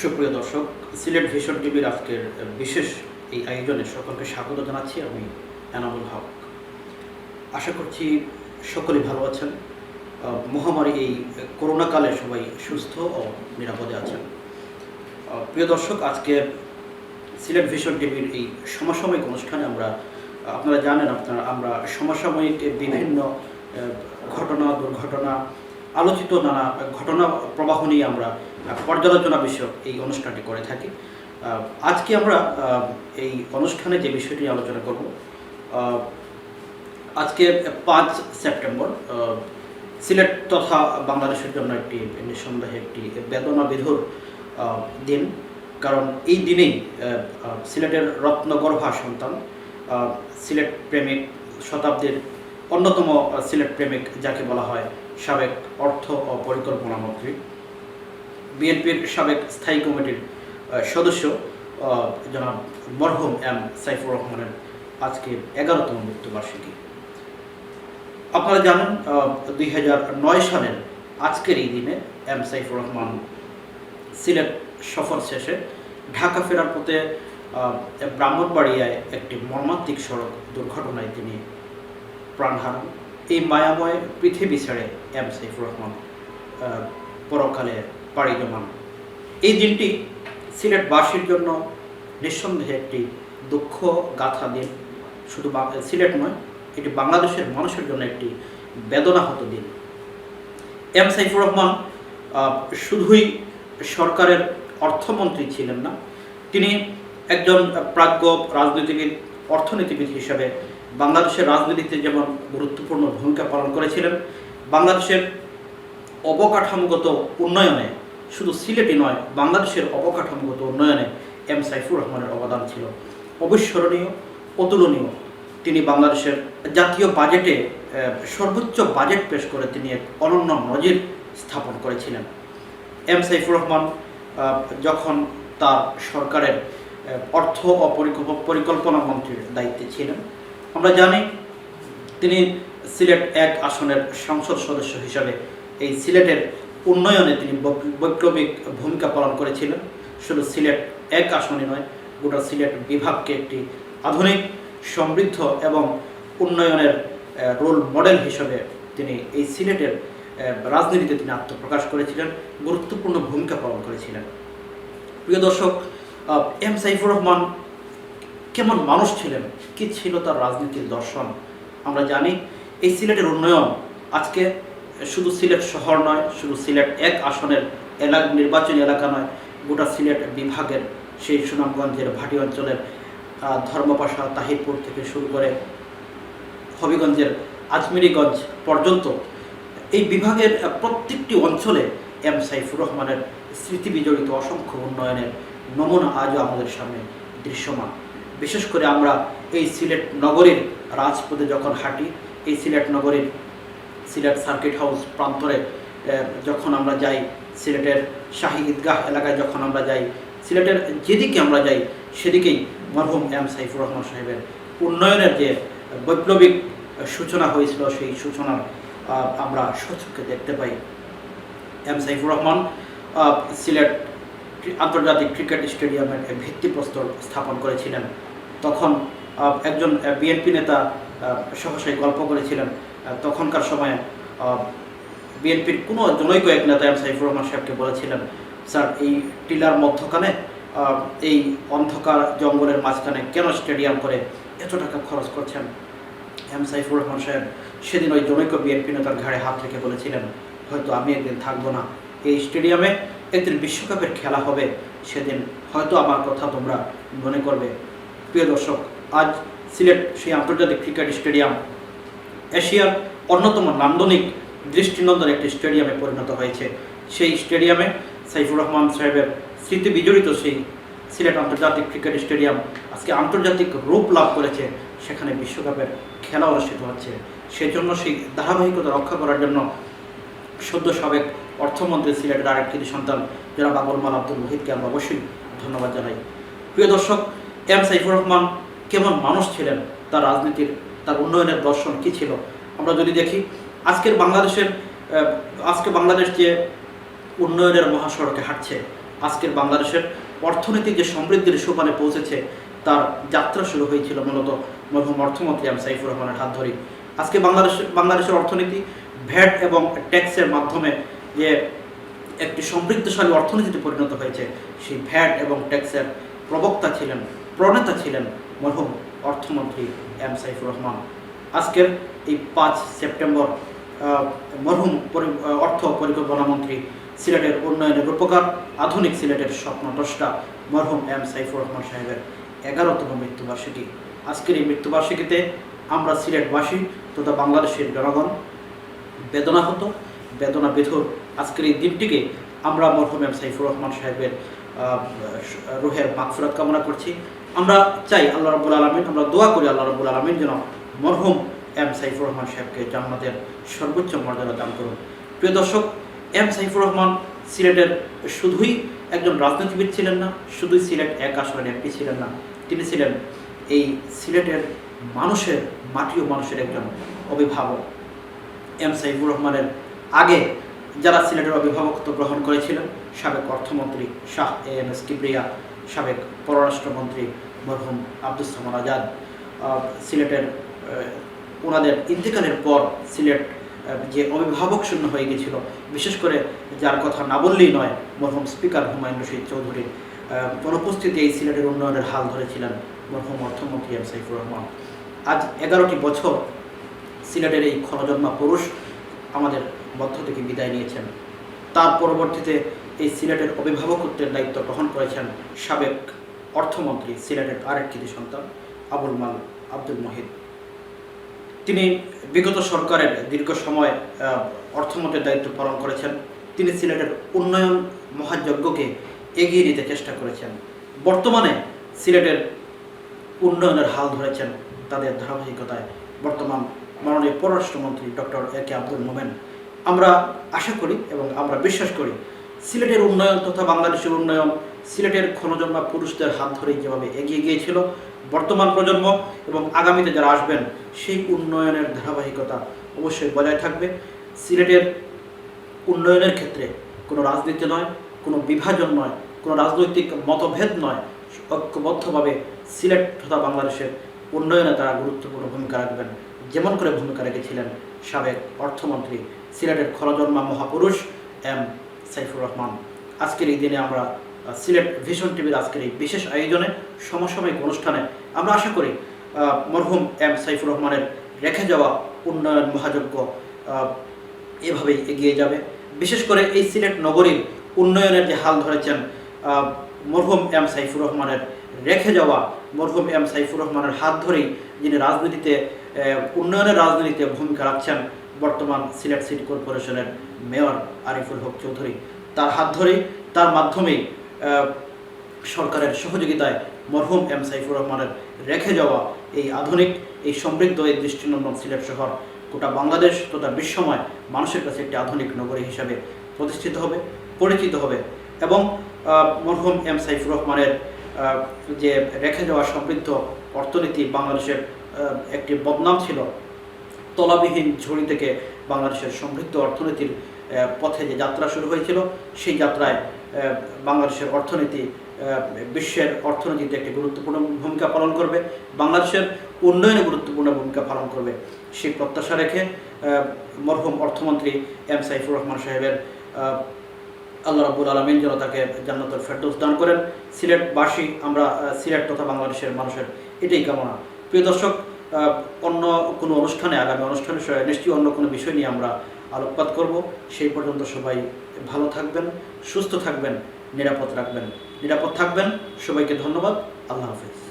সুপ্রিয় দর্শক, সিলেট ভিশন টিভির আজকের বিশেষ এই আয়োজনে সকলকে স্বাগত জানাচ্ছি। আমি এনামুল হক। আশা করছি সকলেই ভালো আছেন। মহামারী এই করোনাকালে সবাই সুস্থ ও নিরাপদে আছেন। প্রিয় দর্শক, আজকে সিলেট ভিশন টিভির এই সমসাময়িক অনুষ্ঠানে আপনারা জানেন আমরা সমসাময়িক বিভিন্ন ঘটনা, দুর্ঘটনা, আলোচিত নানা ঘটনা প্রবাহ নিয়ে আমরা পর্যালোচনা বিষয়ক এই অনুষ্ঠানটি করে থাকি। আজকে আমরা এই অনুষ্ঠানে যে বিষয়টি আলোচনা করব, আজকে 5 সেপ্টেম্বর সিলেট তথা বাংলাদেশের জন্য একটি নিঃসন্দেহে একটি বেদনা বিধুর দিন। কারণ এই দিনেই সিলেটের রত্নগর্ভা সন্তান, সিলেট প্রেমিক, শতাব্দীর অন্যতম সিলেট প্রেমিক যাকে বলা হয়, সাবেক অর্থ ও পরিকল্পনা মন্ত্রী, বিএনপির সাবেক স্থায়ী কমিটির সদস্য জনাব মরহুম এম সাইফুর রহমানের আজকে 11তম মৃত্যুবার্ষিকী। আপনারা জানেন 2009 সালের আজকের এই দিনে এম সাইফুর রহমান সিলেট সফর শেষে ঢাকা ফেরার পথে ব্রাহ্মণবাড়িয়ায় একটি মর্মান্তিক সড়ক দুর্ঘটনায় তিনি প্রাণ হারান। এই মায়াময় পৃথিবী ছেড়ে এম সাইফুর রহমান পরকালে পাড়ি জমান। এই দিনটি সিলেটবাসীর জন্য নিঃসন্দেহে একটি দুঃখ গাথা দিন। শুধু সিলেট নয়, এটি বাংলাদেশের মানুষের জন্য একটি বেদনাহত দিন। এম সাইফুর রহমান শুধুই সরকারের অর্থমন্ত্রী ছিলেন না, তিনি একজন প্রাজ্ঞ রাজনীতিবিদ, অর্থনীতিবিদ হিসেবে বাংলাদেশের রাজনীতিতে যেমন গুরুত্বপূর্ণ ভূমিকা পালন করেছিলেন, বাংলাদেশের অবকাঠামোগত উন্নয়নে, শুধু সিলেটই নয়, বাংলাদেশের অবকাঠামোগত উন্নয়নে এম সাইফুর রহমানের অবদান ছিল অবিস্মরণীয়, অতুলনীয়। তিনি বাংলাদেশের জাতীয় বাজেটে সর্বোচ্চ বাজেট পেশ করে তিনি এক অনন্য নজির স্থাপন করেছিলেন। এম সাইফুর রহমান যখন তার সরকারের অর্থ ও পরিকল্পনা মন্ত্রীর দায়িত্বে ছিলেন, আমরা জানি তিনি সিলেট 1 আসনের সংসদ সদস্য হিসাবে এই সিলেটের উন্নয়নে তিনি বৈপ্লবিক ভূমিকা পালন করেছিলেন। শুধু সিলেট 1 আসনই নয়, গোটা সিলেট বিভাগকে একটি আধুনিক, সমৃদ্ধ এবং উন্নয়নের রোল মডেল হিসেবে তিনি এই সিলেটের রাজনীতিতে তিনি আত্মপ্রকাশ করেছিলেন, গুরুত্বপূর্ণ ভূমিকা পালন করেছিলেন। প্রিয় দর্শক, এম সাইফুর রহমান কেমন মানুষ ছিলেন, কী ছিল তার রাজনীতির দর্শন? আমরা জানি এই সিলেটের উন্নয়ন আজকে শুধু সিলেট শহর নয়, শুধু সিলেট 1 আসনের নির্বাচনী এলাকা নয়, গোটা সিলেট বিভাগের সেই সুনামগঞ্জের ভাটি অঞ্চলের ধর্মপাশা, তাহিরপুর থেকে শুরু করে হবিগঞ্জের আজমিরিগঞ্জ পর্যন্ত এই বিভাগের প্রত্যেকটি অঞ্চলে এম সাইফুর রহমানের স্মৃতি বিজড়িত অসংখ্য উন্নয়নের নমুনা আজও আমাদের সামনে দৃশ্যমান। বিশেষ করে আমরা এই সিলেট নগরীর রাজপথে যখন হাঁটি, এই সিলেট নগরীর সিলেট সার্কিট হাউস প্রান্তরে যখন আমরা যাই, সিলেটের শাহী ঈদগাহ এলাকায় যখন আমরা যাই, সিলেটের যেদিকে আমরা যাই সেদিকেই মরহুম এম সাইফুর রহমান সাহেবের উন্নয়নের যে বৈপ্লবিক সূচনা হয়েছিল, সেই সূচনার আমরা সচক্ষে দেখতে পাই। এম সাইফুর রহমান সিলেট আন্তর্জাতিক ক্রিকেট স্টেডিয়ামের ভিত্তিপ্রস্তর স্থাপন করেছিলেন। তখন একজন বিএনপি নেতা সহসাই গল্প করেছিলেন, তখনকার সময়ে বিএনপির কোনো জনৈক এক নেতা এম সাইফুর রহমান সাহেবকে বলেছিলেন, স্যার, এই টিলার মধ্যখানে, এই অন্ধকার জঙ্গলের মাঝখানে কেন স্টেডিয়াম করে এত টাকা খরচ করছেন? এম সাইফুর রহমান সাহেব সেদিন ওই জনৈক বিএনপি নেতার ঘাড়ে হাত রেখে বলেছিলেন, হয়তো আমি একদিন থাকবো না, এই স্টেডিয়ামে একদিন বিশ্বকাপের খেলা হবে, সেদিন হয়তো আমার কথা তোমরা মনে করবে। প্রিয় দর্শক, আজ সিলেট সেই আন্তর্জাতিক ক্রিকেট স্টেডিয়াম এশিয়ার অন্যতম নান্দনিক, দৃষ্টিনন্দন একটি স্টেডিয়ামে পরিণত হয়েছে। সেই স্টেডিয়ামে সাইফুর রহমান সাহেবের স্মৃতি বিজড়িত সেই সিলেট আন্তর্জাতিক ক্রিকেট স্টেডিয়াম আজকে আন্তর্জাতিক রূপ লাভ করেছে, সেখানে বিশ্বকাপের খেলা অনুষ্ঠিত হচ্ছে। সেজন্য সেই ধারাবাহিকতা রক্ষা করার জন্য সদ্য সাবেক অর্থমন্ত্রী সিলেটের আরেক কৃতি সন্তান জনাব আবুল মাল আব্দুল মুহিতকে আমরা অবশ্যই ধন্যবাদ জানাই। প্রিয় দর্শক, এম সাইফুর রহমান কেমন মানুষ ছিলেন, তার রাজনীতির, তার উন্নয়নের দর্শন কী ছিল, আমরা যদি দেখি আজকে বাংলাদেশ যে উন্নয়নের মহাসড়কে হাঁটছে, আজকের বাংলাদেশের অর্থনীতি যে সমৃদ্ধির সোপানে পৌঁছেছে তার যাত্রা শুরু হয়েছিল মূলত মরহুম অর্থমন্ত্রী এম সাইফুর রহমানের হাত ধরেই। আজকে বাংলাদেশের অর্থনীতি ভ্যাট এবং ট্যাক্সের মাধ্যমে যে একটি সমৃদ্ধশালী অর্থনীতিতে পরিণত হয়েছে, সেই ভ্যাট এবং ট্যাক্সের প্রণেতা ছিলেন মরহুম অর্থমন্ত্রী এম সাইফুর রহমান। আজকের এই 5 সেপ্টেম্বর মরহুম অর্থ পরিকল্পনা মন্ত্রী, সিলেটের উন্নয়নের রূপকার, আধুনিক সিলেটের স্বপ্নদ্রষ্টা মরহুম এম সাইফুর রহমান সাহেবের 11তম মৃত্যুবার্ষিকী। আজকের এই মৃত্যুবার্ষিকীতে আমরা সিলেটবাসী তথা বাংলাদেশের জনগণ বেদনা বিধুর আজকের এই দিনটিকে আমরা মরহুম এম সাইফুর রহমান সাহেবের রুহের মাগফিরাত কামনা করছি। আমরা চাই আল্লাহ রাব্বুল আলামিন, আমরা দোয়া করি আল্লাহ রাব্বুল আলামিন যেন মরহুম এম সাইফুর রহমান সাহেবকে জান্নাতের সর্বোচ্চ মর্যাদা দান করুন। প্রিয় দর্শক, এম সাইফুর রহমান সিলেটের শুধুই একজন রাজনীতিবিদ ছিলেন না, শুধুই সিলেট 1 আসনের এমপি ছিলেন না, তিনি ছিলেন এই সিলেটের মাটি ও মানুষের একজন অভিভাবক। এম সাইফুর রহমানের আগে যারা সিলেটের অভিভাবকত্ব গ্রহণ করেছিলেন, সাবেক অর্থমন্ত্রী শাহ এএমএস কিবরিয়া, সাবেক পররাষ্ট্রমন্ত্রী মরহুম আব্দুস সামাদ আজাদ, সিলেটের ওনাদের ইন্তেকালের পর সিলেট যে অভিভাবক শূন্য হয়ে গেছিল, বিশেষ করে যার কথা না বললেই নয়, মরহুম স্পিকার হুমায়ুন রশিদ চৌধুরীর অনুপস্থিতি এই সিলেটের উন্নয়নের হাল ধরেছিলেন মরহুম অর্থমন্ত্রী এম সাইফুর রহমান। আজ 11টি বছর সিলেটের এই ক্ষণজন্মা পুরুষ আমাদের মধ্য থেকে বিদায় নিয়েছেন। তার পরবর্তীতে এই সিলেটের অভিভাবকত্বের দায়িত্ব গ্রহণ করেছেন সাবেক অর্থমন্ত্রী, সিলেটের আরেক কৃতি সন্তান আবুল মাল আব্দুল মহিদ। তিনি বিগত সরকারের দীর্ঘ সময় অর্থমন্ত্রীর দায়িত্ব পালন করেছেন। তিনি সিলেটের উন্নয়ন মহাযজ্ঞকে এগিয়ে নিতে চেষ্টা করেছেন। বর্তমানে সিলেটের উন্নয়নের হাল ধরেছেন তাদের ধারাবাহিকতায় বর্তমান মাননীয় পররাষ্ট্রমন্ত্রী ডক্টর এ.কে আব্দুল মোমেন। আমরা আশা করি এবং আমরা বিশ্বাস করি সিলেটের উন্নয়ন তথা বাংলাদেশের উন্নয়ন সিলেটের ক্ষণজন্মা পুরুষদের হাত ধরেই যেভাবে এগিয়ে গিয়েছিল, বর্তমান প্রজন্ম এবং আগামীতে যারা আসবেন সেই উন্নয়নের ধারাবাহিকতা অবশ্যই বজায় থাকবে। সিলেটের উন্নয়নের ক্ষেত্রে কোনো রাজনীতি নয়, কোনো বিভাজন নয়, কোনো রাজনৈতিক মতভেদ নয়, ঐক্যবদ্ধভাবে সিলেট তথা বাংলাদেশের উন্নয়নে তারা গুরুত্বপূর্ণ ভূমিকা রাখবেন, যেমন করে ভূমিকা রেখেছিলেন সাবেক অর্থমন্ত্রী, সিলেটের ক্ষণজন্মা মহাপুরুষ এম সাইফুর রহমান। আজকের এই দিনে আমরা সিলেট ভিশন টিভির আজকের এই বিশেষ আয়োজনে সমসাময়িক অনুষ্ঠানে আমরা আশা করি মরহুম এম সাইফুর রহমানের রেখে যাওয়া উন্নয়ন মহাযজ্ঞ এভাবেই এগিয়ে যাবে। বিশেষ করে এই সিলেট নগরীর উন্নয়নের যে হাল ধরেছেন মরহুম এম সাইফুর রহমানের রেখে যাওয়া, মরহুম এম সাইফুর রহমানের হাত ধরেই যিনি উন্নয়নের রাজনীতিতে ভূমিকা রাখছেন বর্তমান সিলেট সিটি কর্পোরেশনের মেয়র আরিফুল হক চৌধুরী, তার হাত ধরেই, তার মাধ্যমেই সরকারের সহযোগিতায় মরহুম এম সাইফুর রহমানের রেখে যাওয়া এই আধুনিক, এই সমৃদ্ধ, এই দৃষ্টিনন্দন সিলেট শহর গোটা বাংলাদেশ তথা বিশ্বময় মানুষের কাছে একটি আধুনিক নগরী হিসাবে প্রতিষ্ঠিত হবে, পরিচিত হবে। এবং মরহুম এম সাইফুর রহমানের যে রেখে যাওয়া সমৃদ্ধ অর্থনীতি, বাংলাদেশের একটি বদনাম ছিল, তলাবিহীন ঝুড়ি থেকে বাংলাদেশের সমৃদ্ধ অর্থনীতির পথে যে যাত্রা শুরু হয়েছিল, সেই যাত্রায় বাংলাদেশের অর্থনীতি বিশ্বের অর্থনীতিতে একটি গুরুত্বপূর্ণ ভূমিকা পালন করবে, বাংলাদেশের উন্নয়নে গুরুত্বপূর্ণ ভূমিকা পালন করবে। সেই প্রত্যাশা রেখে মরহুম অর্থমন্ত্রী এম সাইফুর রহমান সাহেবের আল্লাহ রাব্বুল আলামিন যেন তাকে জান্নাতুল ফেরদৌস দান করেন। সিলেটবাসী, আমরা সিলেট তথা বাংলাদেশের মানুষের এটাই কামনা। প্রিয় দর্শক, অন্য কোনো অনুষ্ঠানে, আগামী অনুষ্ঠানে নিশ্চয়ই অন্য কোনো বিষয় নিয়ে আমরা আলোকপাত করব। সেই পর্যন্ত সবাই ভালো থাকবেন, সুস্থ থাকবেন, নিরাপদ থাকবেন। সবাইকে ধন্যবাদ। আল্লাহ হাফেজ।